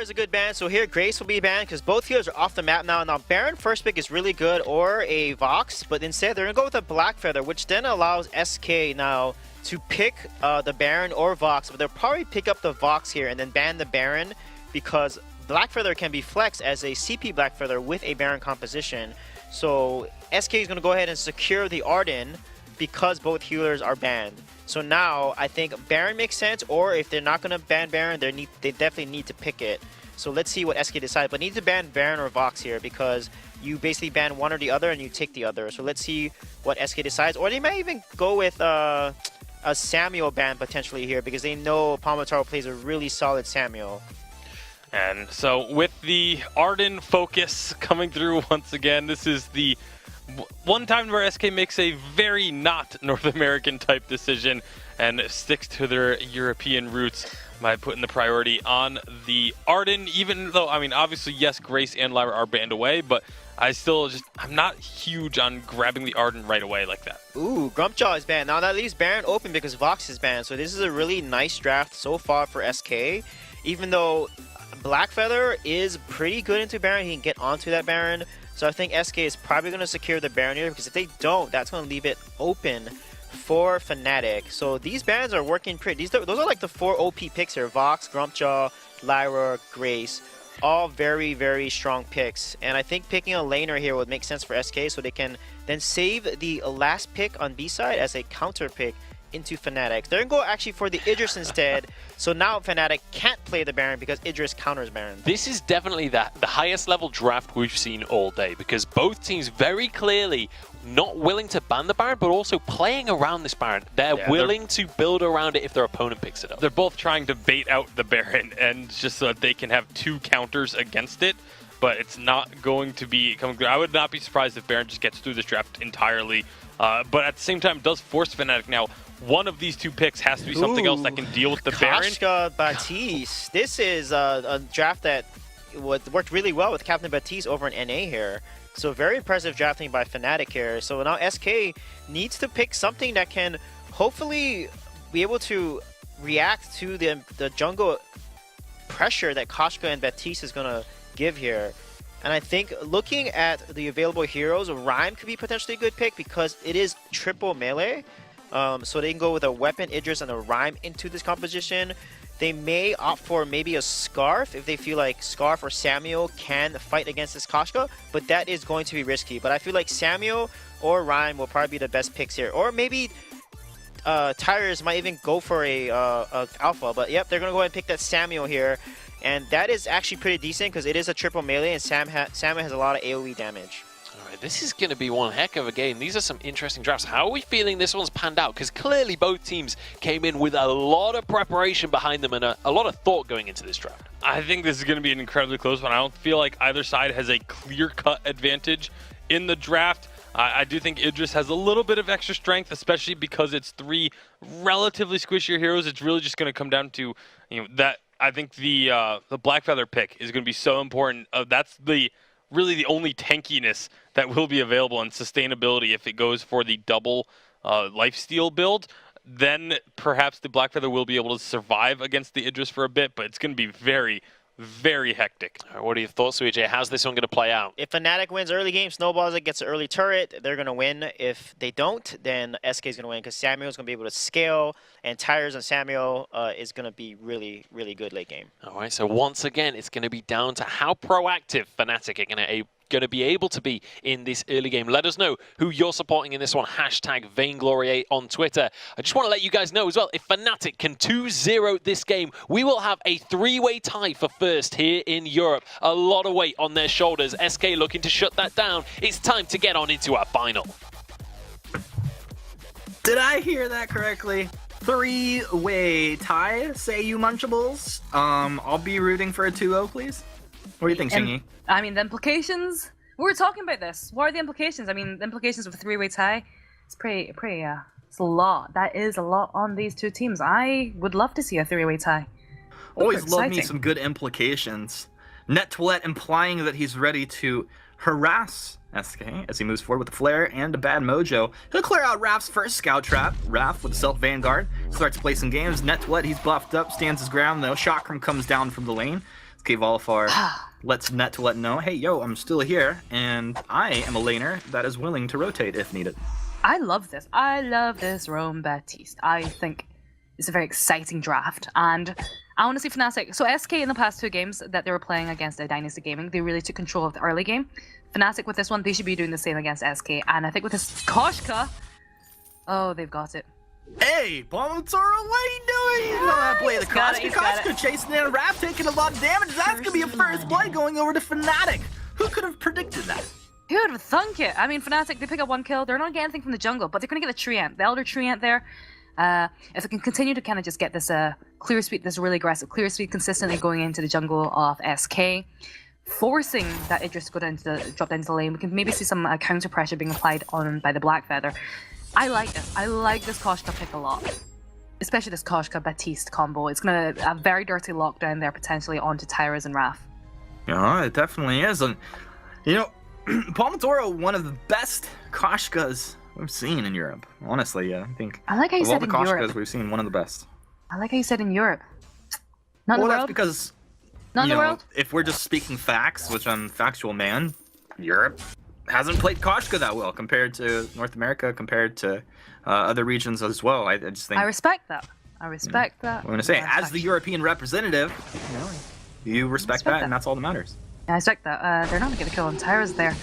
is a good ban. So here, Grace will be banned because both healers are off the map now. Now, Baron first pick is really good, or a Vox, but instead they're going to go with a Black Feather, which then allows SK now to pick the Baron or Vox. But they'll probably pick up the Vox here and then ban the Baron because Black Feather can be flexed as a CP Black Feather with a Baron composition. So SK is going to go ahead and secure the Arden because both healers are banned. So now I think Baron makes sense, or if they're not going to ban Baron, they definitely need to pick it. So let's see what SK decides. But need to ban Baron or Vox here because you basically ban one or the other and you take the other. So let's see what SK decides. Or they might even go with a Samuel ban potentially here because they know Palmataro plays a really solid Samuel. And so with the Arden focus coming through once again, this is the one time where SK makes a very not North American type decision and sticks to their European roots by putting the priority on the Arden, even though, I mean, obviously, yes, Grace and Lyra are banned away, but I'm not huge on grabbing the Arden right away like that. Ooh, Grumpjaw is banned. Now that leaves Baron open because Vox is banned. So this is a really nice draft so far for SK, even though Black Feather is pretty good into Baron. He can get onto that Baron. So I think SK is probably going to secure the Baron here because if they don't, that's going to leave it open for Fnatic. So these bans are working pretty. Those are like the 4 OP picks here. Vox, Grumpjaw, Lyra, Grace. All very, very strong picks. And I think picking a laner here would make sense for SK so they can then save the last pick on B side as a counter pick into Fnatic. They're going to go actually for the Idris instead. So now Fnatic can't play the Baron because Idris counters Baron. This is definitely the highest level draft we've seen all day because both teams very clearly not willing to ban the Baron, but also playing around this Baron. They're willing to build around it if their opponent picks it up. They're both trying to bait out the Baron and just so that they can have 2 counters against it, but it's not going to be coming through. I would not be surprised if Baron just gets through this draft entirely, but at the same time, it does force Fnatic now. One of these 2 picks has to be something else that can deal with the Baron. Kashka Baptiste. This is a draft that worked really well with Captain Baptiste over in NA here. So very impressive drafting by Fnatic here. So now SK needs to pick something that can hopefully be able to react to the jungle pressure that Kashka and Baptiste is going to give here. And I think looking at the available heroes, Rhyme could be potentially a good pick because it is triple melee. So they can go with a Weapon, Idris, and a Rhyme into this composition. They may opt for maybe a Scarf if they feel like Scarf or Samuel can fight against this Kashka, but that is going to be risky. But I feel like Samuel or Rhyme will probably be the best picks here. Or maybe Tyrus might even go for a Alpha, but yep, they're going to go ahead and pick that Samuel here. And that is actually pretty decent because it is a triple melee and Samuel has a lot of AoE damage. This is going to be one heck of a game. These are some interesting drafts. How are we feeling this one's panned out? Because clearly both teams came in with a lot of preparation behind them and a lot of thought going into this draft. I think this is going to be an incredibly close one. I don't feel like either side has a clear-cut advantage in the draft. I do think Idris has a little bit of extra strength, especially because it's 3 relatively squishier heroes. It's really just going to come down to, that I think the Black Feather pick is going to be so important. That's really the only tankiness that will be available and sustainability if it goes for the double lifesteal build. Then perhaps the Black Feather will be able to survive against the Idris for a bit, but it's going to be very, very hectic. What are your thoughts, Suijay? How's this one going to play out? If Fnatic wins early game, snowballs it, gets an early turret, they're going to win. If they don't, then SK is going to win because Samuel's going to be able to scale, and Tyrus and Samuel is going to be really, really good late game. All right, so once again, it's going to be down to how proactive Fnatic are going to be able to be in this early game. Let us know who you're supporting in this one. Hashtag Vainglory on Twitter. I just want to let you guys know as well, if Fnatic can 2-0 this game, we will have a 3-way tie for first here in Europe. A lot of weight on their shoulders. SK looking to shut that down. It's time to get on into our final. Did I hear that correctly? 3-way tie, say you Munchables. I'll be rooting for a 2-0, please. What do you think, Singy? I mean, the implications. We were talking about this. What are the implications? I mean, the implications of a 3-way tie. It's pretty. It's a lot. That is a lot on these 2 teams. I would love to see a 3-way tie. Always love me some good implications. Net Toilette implying that he's ready to harass SK as he moves forward with the flare and a bad mojo. He'll clear out Raph's first scout trap. Raph with the Stealth Vanguard starts placing games. Net Toilette, he's buffed up, stands his ground though. Chakram comes down from the lane. Kvalfar lets Net2let know, hey, yo, I'm still here, and I am a laner that is willing to rotate if needed. I love this. I love this Rome Baptiste. I think it's a very exciting draft, and I want to see Fnatic. So SK in the past 2 games that they were playing against Dynasty Gaming, they really took control of the early game. Fnatic with this one, they should be doing the same against SK, and I think with this Koshka, oh, they've got it. Hey, Palmatoro, what are you doing? You know how to play the Koshka. Koshka chasing in a Raph, taking a lot of damage. That's gonna be a first blood going over to Fnatic. Who could have predicted that? Who would have thunk it? I mean, Fnatic, they pick up 1 kill. They're not getting anything from the jungle, but they're going to get the tree ant, the Elder Tree Ant there. If they can continue to kind of just get this clear speed, this really aggressive clear speed consistently going into the jungle of SK, forcing that Idris to go down to drop down to the lane, we can maybe see some counter pressure being applied on by the Blackfeather. I like this. I like this Koshka pick a lot. Especially this Koshka Baptiste combo. It's going to a very dirty lockdown there potentially onto Tyrus and Raph. Yeah, it definitely is. And, you know, Palmatoro, one of the best Koshkas we've seen in Europe. Honestly, yeah, I think I like how you of all said the in Koshkas Europe. we've seen, one of the best. I like how you said in Europe. Not in the Well, world? that's because, Not in you the know, world? if we're just speaking facts, which I'm a factual man, Europe hasn't played Koshka that well compared to North America, compared to other regions as well. I just think I respect that. I respect that. I'm going to say, I as the European representative, you respect that, and that's all that matters. I respect that. They're not going to get a kill on Tyrus there.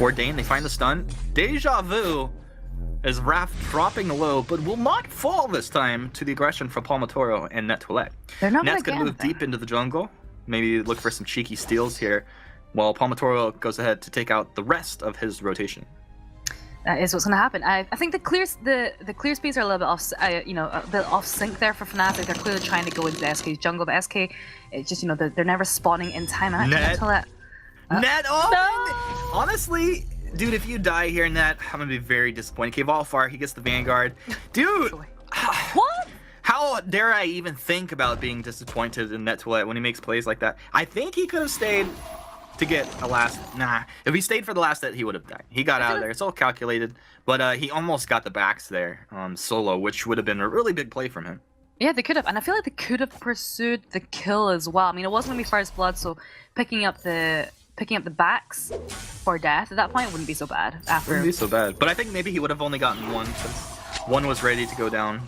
Ordain, they find the stun. Deja Vu as Raph dropping low, but will not fall this time to the aggression from Palmatoro and Net2let. They're not Net's going going to to move deep into the jungle, maybe look for some cheeky steals here, while Palmatoro goes ahead to take out the rest of his rotation. That is what's going to happen. I think the clear speeds are a little bit off, a bit off sync there for Fnatic. They're clearly trying to go into the SK's jungle, but SK, it's just they're never spawning in time. And Net, oh, no! honestly, dude, if you die here, Net, I'm gonna be very disappointed. Kvalfar, he gets the Vanguard, dude. What? How dare I even think about being disappointed in Net2let when he makes plays like that? I think he could have stayed to get a last. Nah, if he stayed for the last hit, he would have died. He got out of there. It's all calculated, but he almost got the backs there solo, which would have been a really big play from him. Yeah, they could have, and I feel like they could have pursued the kill as well. I mean, it wasn't gonna be first blood, so picking up the backs for death at that point wouldn't be so bad. Wouldn't be so bad, but I think maybe he would have only gotten 1 since 1 was ready to go down.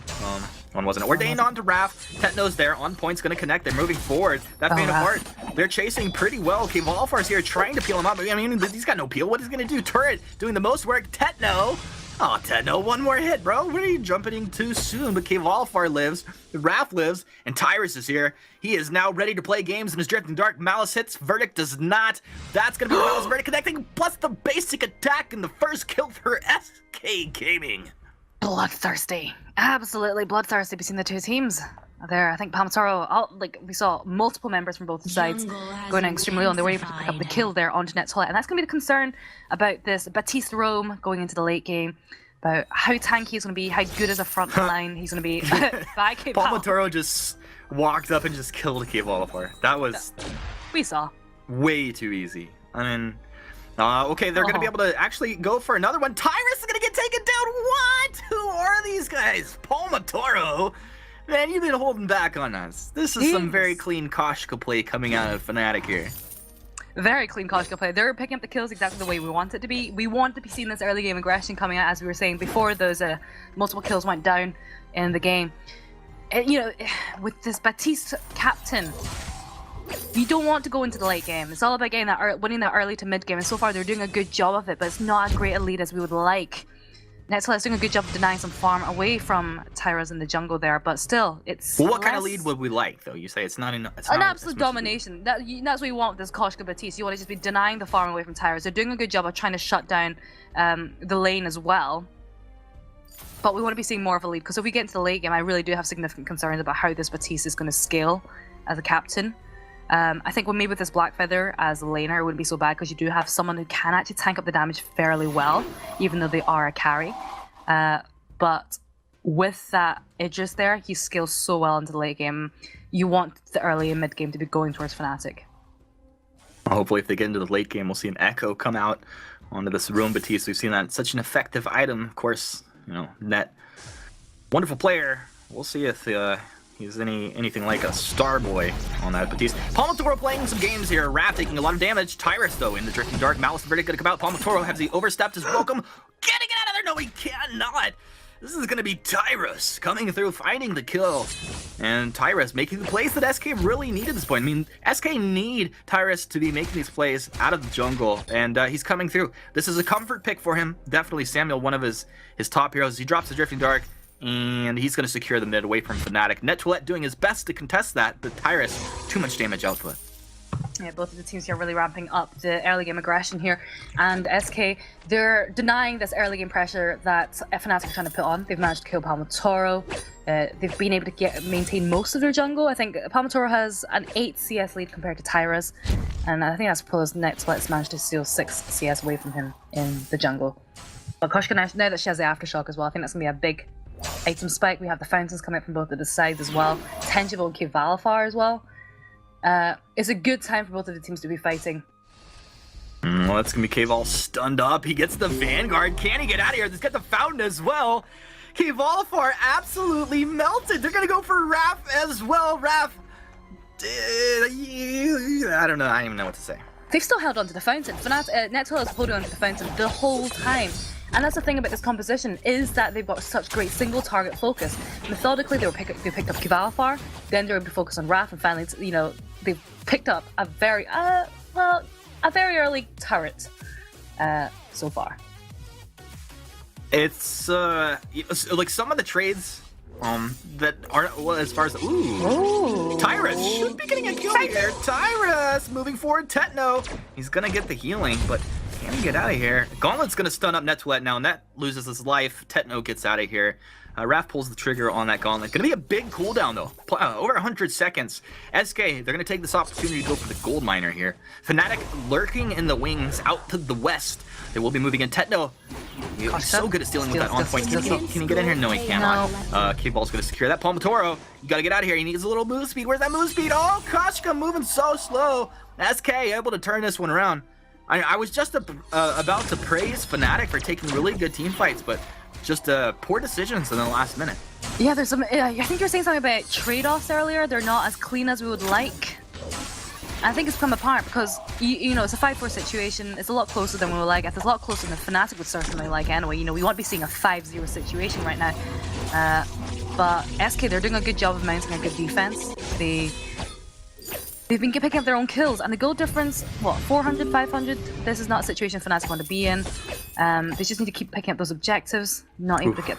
1 wasn't. Ordained onto Raph. Tetno's there. On point's going to connect. They're moving forward. That Vein of Heart. They're chasing pretty well. Kvalfar's here trying to peel him up. I mean, he's got no peel. What is he going to do? Turret doing the most work. Tetno. Oh, Tetno, 1 more hit, bro. What are you jumping too soon? But Kvalfar lives. Raph lives. And Tyrus is here. He is now ready to play games in his Drifting Dark. Malice hits. Verdict does not. That's going to be Malice Verdict connecting. Plus the basic attack and the first kill for SK Gaming. Bloodthirsty, absolutely bloodthirsty between the 2 teams. There, I think Palmatoro, we saw multiple members from both sides going extremely low, and they were able to pick up the kill there onto Net2let, and that's going to be the concern about this Baptiste Rome going into the late game, about how tanky he's going to be, how good as a front line he's going to be. Palmatoro just walked up and just killed Kvalfar. That was we saw way too easy. I mean, okay, they're going to be able to actually go for another one. Tyrus is going to get taken down. What? Who are these guys? Palmatoro? Man, you've been holding back on us. This is some very clean Koshka play coming out of Fnatic here. Very clean Koshka play. They're picking up the kills exactly the way we want it to be. We want to be seeing this early game aggression coming out, as we were saying before those multiple kills went down in the game. And, with this Baptiste captain, you don't want to go into the late game. It's all about getting winning that early to mid game, and so far they're doing a good job of it, but it's not as great a lead as we would like. Net2let's doing a good job of denying some farm away from Tyrus in the jungle there, but still, it's well, what kind of lead would we like, though? You say it's not enough. An absolute domination. That's what you want with this Koshka Baptiste. You want to just be denying the farm away from Tyrus. They're doing a good job of trying to shut down the lane as well. But we want to be seeing more of a lead, because if we get into the late game, I really do have significant concerns about how this Baptiste is going to scale as a captain. I think maybe with this Blackfeather as a laner, it wouldn't be so bad, because you do have someone who can actually tank up the damage fairly well, even though they are a carry. But with that Idris there, he scales so well into the late game. You want the early and mid game to be going towards Fnatic. Hopefully, if they get into the late game, we'll see an Echo come out onto this Rome Baptiste. We've seen that it's such an effective item. Of course, Net, wonderful player. We'll see if he he's anything like a star boy on that Batiste. Palmatoro playing some games here. Raph taking a lot of damage. Tyrus, though, in the Drifting Dark. Malice very good to come out. Palmatoro has he overstepped his welcome. Can he get out of there? No, he cannot. This is going to be Tyrus coming through, finding the kill. And Tyrus making the plays that SK really needed at this point. I mean, SK need Tyrus to be making these plays out of the jungle, and he's coming through. This is a comfort pick for him. Definitely Samuel, one of his top heroes. He drops the Drifting Dark, and he's going to secure the mid away from Fnatic. Nettoilette doing his best to contest that, but Tyrus, too much damage output. Yeah, both of the teams here really ramping up the early game aggression here, and SK, they're denying this early game pressure that Fnatic are trying to put on. They've managed to kill Palmatoro. They've been able to maintain most of their jungle. I think Palmatoro has an 8 CS lead compared to Tyra's, and I think that's because Nettoilette's managed to steal 6 CS away from him in the jungle. But Koshka, now that she has the Aftershock as well, I think that's going to be a big item spike. We have the fountains coming up from both of the sides as well. Tangible and Kivalafar as well. It's a good time for both of the teams to be fighting. Well, that's going to be K-Vol stunned up. He gets the Vanguard. Can he get out of here? He's got the Fountain as well. Kivalafar absolutely melted. They're going to go for Raph as well. Raph, I don't know. I don't even know what to say. They've still held on to the Fountain. Nettoilette is holding on to the Fountain the whole time. And that's the thing about this composition, is that they've got such great single target focus. Methodically, they picked up Kivalafar, then they were able to focus on Raph, and finally, you know, they've picked up a very early turret so far. It's like some of the trades that aren't, well, as far as Tyrus should be getting a kill here. Tyrus moving forward. Tetno, he's gonna get the healing, but can he get out of here? Gauntlet's gonna stun up Nettoilette now. Net loses his life. Tetno gets out of here. Raph pulls the trigger on that Gauntlet. Gonna be a big cooldown though. Over 100 seconds. SK, they're gonna take this opportunity to go for the gold miner here. Fnatic lurking in the wings out to the west. They will be moving in. Tetno, he's so good at stealing with that on point. Can he get in here? No, he cannot. K-Ball's gonna secure that. Palmatoro, you gotta get out of here. He needs a little move speed. Where's that move speed? Oh, Koshka moving so slow. SK able to turn this one around. I was just about to praise Fnatic for taking really good team fights, but just poor decisions in the last minute. Yeah, there's some. I think you were saying something about trade-offs earlier. They're not as clean as we would like. I think it's come apart because you know, it's a 5-4 situation. It's a lot closer than we would like. It's a lot closer than Fnatic would certainly like anyway. You know, we won't be seeing a 5-0 situation right now. But SK, they're doing a good job of mounting a good defense. They've been picking up their own kills, and the goal difference, what, 400, 500? This is not a situation Fnatic want to be in. They just need to keep picking up those objectives. Not able to get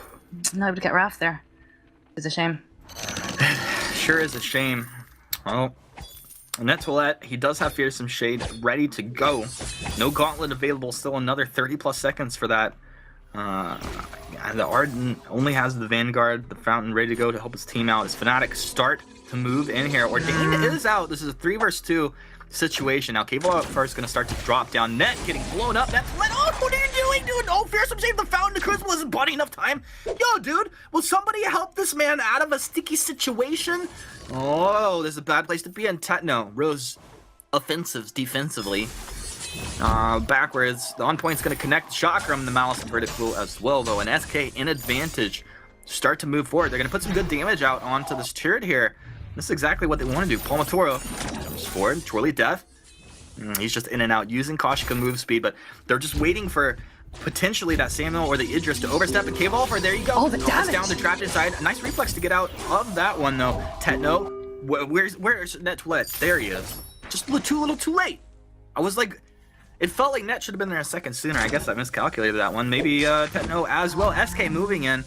Raph there. It's a shame. Sure is a shame. Well, Nettoilette, he does have Fearsome Shade ready to go. No Gauntlet available, still another 30+ seconds for that. The Ardent only has the Vanguard, the Fountain ready to go to help his team out. As Fnatic start to move in here. Ordained is out. This is a 3 versus 2 situation. Now, Kivalafar is going to start to drop down. Net getting blown up. That's what. Oh, what are you doing, dude? Oh, Fearsome Shade the Fountain. The Crucible isn't body enough time. Yo, dude, will somebody help this man out of a sticky situation? Oh, this is a bad place to be in. Tetno, Rose offensives defensively. Backwards. The on point's going to connect Chakram, the Malice and Vertical as well, though. And SK in advantage. Start to move forward. They're going to put some good damage out onto this turret here. This is exactly what they want to do. Palmatoro comes forward. Twirly Death. He's just in and out using Koshka move speed, but they're just waiting for potentially that Samuel or the Idris to overstep. And K-Volver, there you go. Oh, the damage! Down the trapped inside. A nice reflex to get out of that one, though. Tetno, where's Nettoilette? There he is. Just a little too late. I was like, it felt like Net should have been there a second sooner. I guess I miscalculated that one. Maybe Tetno as well. SK moving in.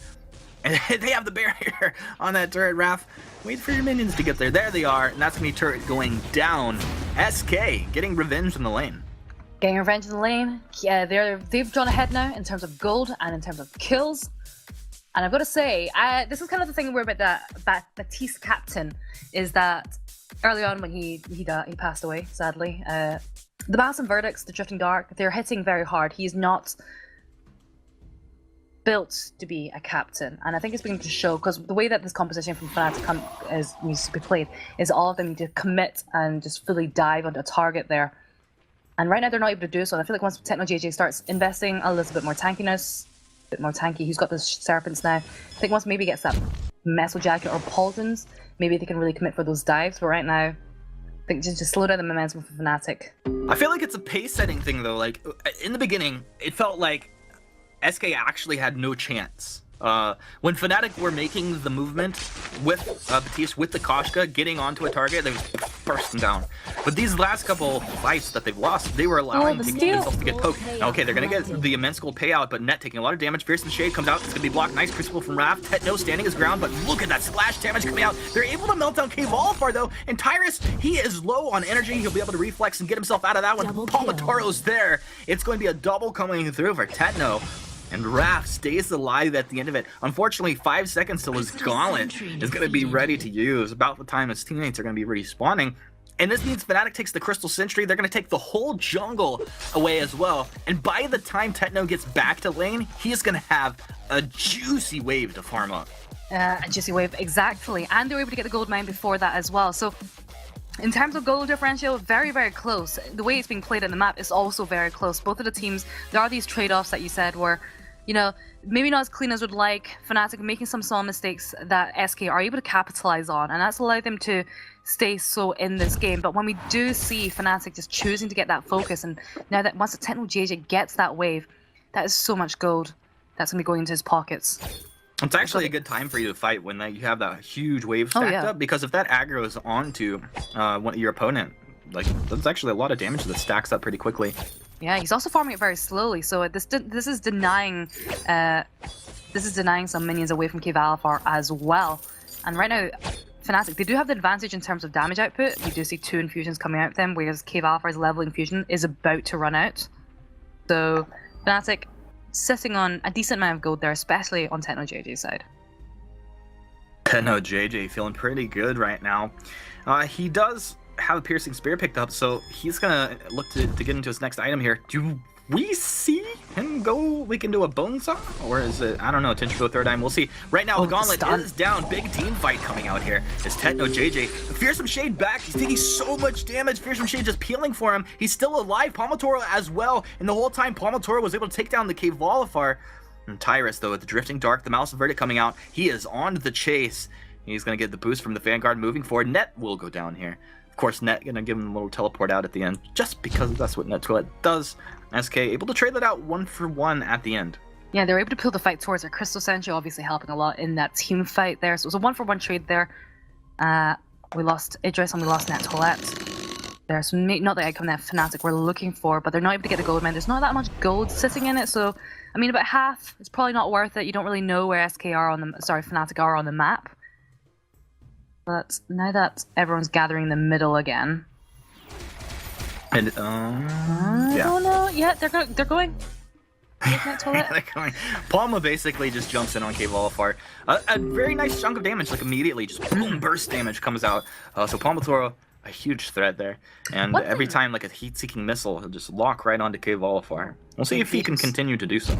And they have the barrier on that turret, Raph. Wait for your minions to get there. There they are. And that's going to be turret going down. SK getting revenge in the lane. Getting revenge in the lane. Yeah, they've drawn ahead now in terms of gold and in terms of kills. And I've got to say, this is kind of the thing where about that Batiste captain is that early on when he passed away, sadly, the Malice and Verdicts, the Drifting Dark, they're hitting very hard. He's not built to be a captain, and I think it's beginning to show because the way that this composition from Fnatic needs to be played is all of them need to commit and just fully dive onto a target there. And right now they're not able to do so. And I feel like once Techno JJ starts investing a little bit more tankiness, he's got the Serpents now. I think once maybe gets that Metal Jacket or Paultons, maybe they can really commit for those dives. But right now, I think just slow down the momentum for Fnatic. I feel like it's a pace-setting thing, though. Like, in the beginning, it felt like SK actually had no chance. When Fnatic were making the movement with Batiste, with the Koshka, getting onto a target, they was bursting down. But these last couple fights that they've lost, they were allowing themselves to get poked. Now, okay, they're going to get the immense gold payout, but Net taking a lot of damage. Fearsome Shade comes out, it's going to be blocked. Nice Crucible from Raph. Tetno standing his ground, but look at that splash damage coming out. They're able to melt down K-Volifar, though, and Tyrus, he is low on energy. He'll be able to reflex and get himself out of that one. Palmatoro's there. It's going to be a double coming through for Tetno. And Raph stays alive at the end of it. Unfortunately, 5 seconds till his gauntlet is going to be ready to use. About the time his teammates are going to be respawning. And this means Fnatic takes the Crystal Sentry. They're going to take the whole jungle away as well. And by the time Tetno gets back to lane, he is going to have a juicy wave to farm up. A juicy wave, exactly. And they were able to get the gold mine before that as well. So in terms of goal differential, very, very close. The way it's being played on the map is also very close. Both of the teams, there are these trade-offs that you said where, you know, maybe not as clean as would like. Fnatic making some small mistakes that SK are able to capitalize on, and that's allowed them to stay so in this game. But when we do see Fnatic just choosing to get that focus, and now that once the Techno JJ gets that wave, that is so much gold that's going to be going into his pockets. It's actually a good time for you to fight when you have that huge wave stacked up, because if that aggro's onto your opponent, like, that's actually a lot of damage that stacks up pretty quickly. Yeah, he's also farming it very slowly, so this is denying some minions away from K-Volifar as well. And right now, Fnatic, they do have the advantage in terms of damage output. We do see 2 infusions coming out of them, whereas K-Volifar's level infusion is about to run out. So Fnatic sitting on a decent amount of gold there, especially on Techno JJ's side. Techno JJ feeling pretty good right now. He does have a piercing spear picked up, so he's gonna look to get into his next item here. Do we see him go like into a bone saw, or is it, I don't know, attention to a third item? We'll see. Right now, the gauntlet is down. Big team fight coming out here. It's Techno JJ. Fearsome Shade back. He's taking so much damage. Fearsome Shade just peeling for him. He's still alive. Palmatoro as well. And the whole time, Palmatoro was able to take down the K-Volifar. And Tyrus, though, with the Drifting Dark, the Mouse of Verdict coming out, he is on the chase. He's going to get the boost from the Vanguard moving forward. Net will go down here. Of course, Net going to give him a little teleport out at the end, just because that's what Net Toilet does. SK able to trade that out 1-for-1 at the end. Yeah, they were able to pull the fight towards their Crystal Sentry, obviously helping a lot in that team fight there. So it was a 1-for-1 trade there. We lost Idris and we lost Net Toilet. There's not the outcome that Fnatic were looking for, but they're not able to get the gold mine. There's not that much gold sitting in it, so I mean, about half. It's probably not worth it. You don't really know where Fnatic are on the map. But now that everyone's gathering in the middle again. And I don't know. Yeah, they're going. They're going. Palma basically just jumps in on K-Volifar. A very nice chunk of damage, like immediately, just boom, burst damage comes out. So Palmatoro, a huge threat there. And every time, like a heat-seeking missile, he'll just lock right onto K-Volifar. We'll see if he can continue to do so.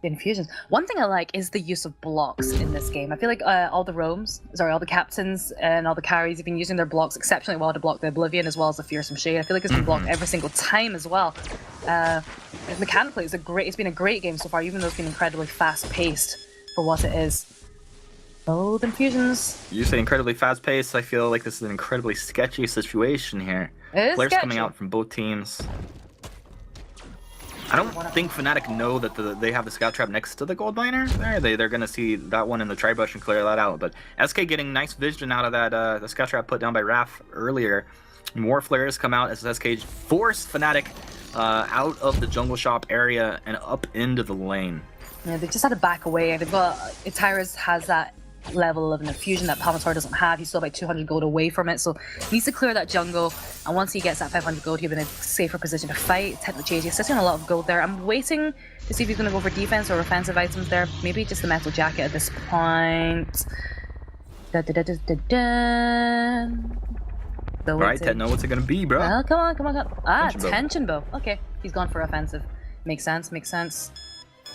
Infusions. One thing I like is the use of blocks in this game. I feel like all the captains and all the carries have been using their blocks exceptionally well to block the Oblivion as well as the Fearsome Shade. I feel like it's been blocked every single time as well. Mechanically, it's been a great game so far, even though it's been incredibly fast-paced for what it is. Both infusions. You say incredibly fast-paced. I feel like this is an incredibly sketchy situation here. It is Players sketchy. coming out from both teams. I don't think Fnatic know that they have the scout trap next to the gold miner there. They're going to see that one in the tri-bush and clear that out. But SK getting nice vision out of that the scout trap put down by Raph earlier. More flares come out as SK force Fnatic out of the jungle shop area and up into the lane. Yeah, they just had to back away. They've got Tyrus has that level of an infusion that Palmator doesn't have. He's still about 200 gold away from it, so he needs to clear that jungle, and once he gets that 500 gold, he'll be in a safer position to fight. Techno JJ sitting on a lot of gold there. I'm waiting to see if he's going to go for defense or offensive items there. Maybe just the Metal Jacket at this point. Alright, Techno, what's it going to be, bro? Well, come on. Tension bow. Okay, he's gone for offensive. Makes sense.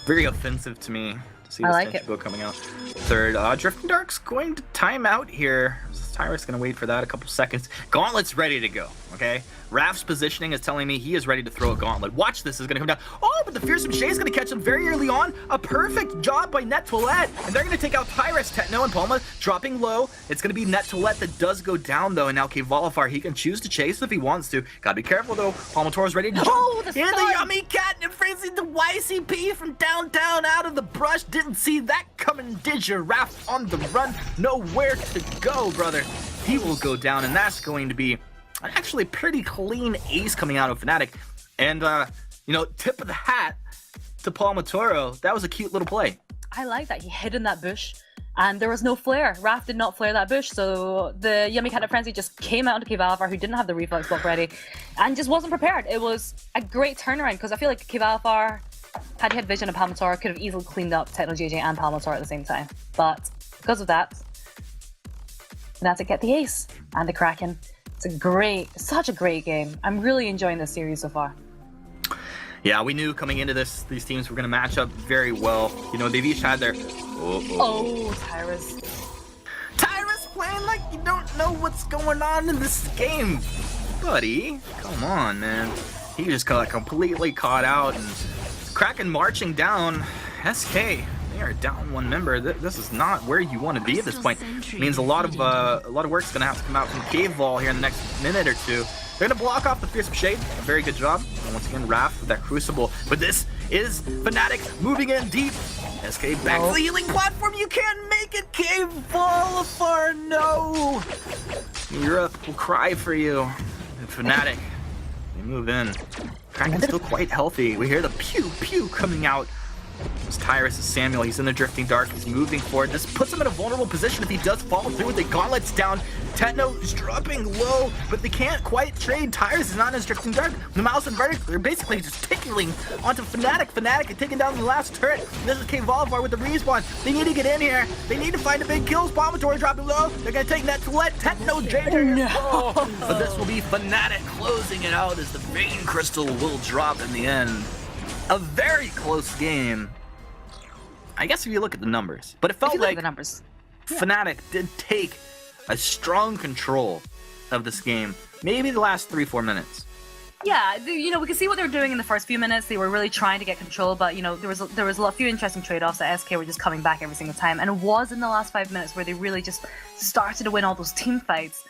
Very offensive to me. to see I this like Tenchi it. Bow coming out. Third, Drifting Dark's going to time out here. Tyrus going to wait for that a couple seconds. Gauntlet's ready to go, okay? Raf's positioning is telling me he is ready to throw a gauntlet. Watch this is going to come down. Oh, but the Fearsome Shade is going to catch him very early on. A perfect job by Net Toilette. And they're going to take out Tyrus, Techno, and Palma dropping low. It's going to be Net Toilette that does go down, though. And now Kvalifar, he can choose to chase if he wants to. Got to be careful, though. Palma Toro's ready to jump. Oh, the And stun! the Yummy Catnip Frenzy, the YCP from downtown out of the brush. Didn't see that coming, did you? Raf on the run. Nowhere to go, brother. He will go down, and that's going to be an actually pretty clean ace coming out of Fnatic. And, you know, tip of the hat to Palma Toro. That was a cute little play. I like that. He hid in that bush, and there was no flare. Raf did not flare that bush, so the Yummy Catnip Frenzy just came out to Kvalifar, who didn't have the reflex block ready, and just wasn't prepared. It was a great turnaround, because I feel like Kvalifar, had he had vision of Palma Toro, could have easily cleaned up Techno JJ and Palma Toro at the same time. But because of that, Fnatic get the ace and the Kraken. It's such a great game. I'm really enjoying this series so far. Yeah, we knew coming into this, these teams were going to match up very well. You know, they've each had their... Oh, Tyrus. Tyrus playing like you don't know what's going on in this game. Buddy, come on, man. He just got completely caught out. And Kraken marching down. SK, they are down one member. This is not where you want to be at this point. It means a lot of work's going to have to come out from Cave Wall here in the next minute or two. They're going to block off the Fearsome Shade. A very good job. And once again, Raf with that Crucible. But this is Fnatic moving in deep. SK back to the healing platform. You can't make it, Cave Volifar. No. Europe will cry for you. And Fnatic, they move in. Kraken's still quite healthy. We hear the pew pew coming out. This Tyrus is Samuel. He's in the Drifting Dark. He's moving forward. This puts him in a vulnerable position if he does fall through. The Gauntlet's down. Techno is dropping low, but they can't quite trade. Tyrus is not in his Drifting Dark. The Mouse and Verdict, they're basically just tickling onto Fnatic. Fnatic is taking down the last turret. This is Kvalifar with the respawn. They need to get in here. They need to find a big kill. Palmator dropping low. They're going to take that to let Techno JJ. But this will be Fnatic closing it out as the Vein Crystal will drop in the end. A very close game. I guess if you look at the numbers, but it felt like the numbers. Fnatic did take a strong control of this game. Maybe the last 3-4 minutes. Yeah, you know, we could see what they were doing in the first few minutes. They were really trying to get control, but you know, there was a few interesting trade-offs that SK were just coming back every single time. And it was in the last 5 minutes where they really just started to win all those team fights.